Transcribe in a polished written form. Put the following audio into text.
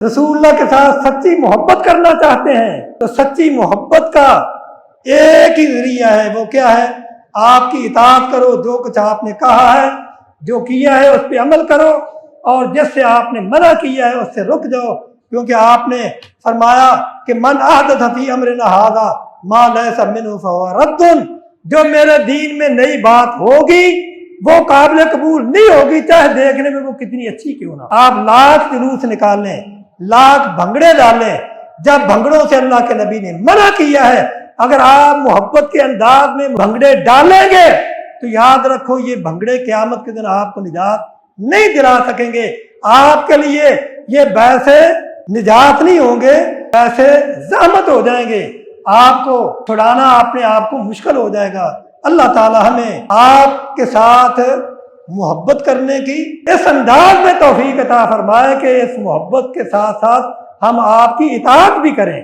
रसूल अल्लाह के साथ सच्ची मोहब्बत करना चाहते हैं तो सच्ची मोहब्बत का एक ही जरिया है, वो क्या है? आपकी इताअत करो, जो कुछ आपने कहा है, जो किया है उस पर अमल करो, और जिससे आपने मना किया है उससे रुक जाओ, क्योंकि आपने फरमाया कि मन अहदथ फी अमरिना हाज़ा मा लैसा मिन्हु फहुव रद्दुन, जो मेरे दीन में नई बात होगी वो काबिल कबूल नहीं होगी, चाहे देखने में वो कितनी अच्छी क्यों ना। आप लाख जुलूस निकालें, लाख भंगड़े डालें, जब भंगड़ों से अल्लाह के नबी ने मना किया है, अगर आप मोहब्बत के अंदाज में भंगड़े डालेंगे तो याद रखो ये भंगड़े क़यामत के दिन आपको निजात नहीं दिला सकेंगे। आपके लिए ये वैसे निजात नहीं होंगे, वैसे ज़हमत हो जाएंगे, आपको छुड़ाना अपने आप को मुश्किल हो जाएगा। अल्लाह ताला हमें आपके साथ मोहब्बत करने की इस अंदाज में तौफीक अता फरमाए कि इस मोहब्बत के साथ साथ हम आपकी इताअत भी करें।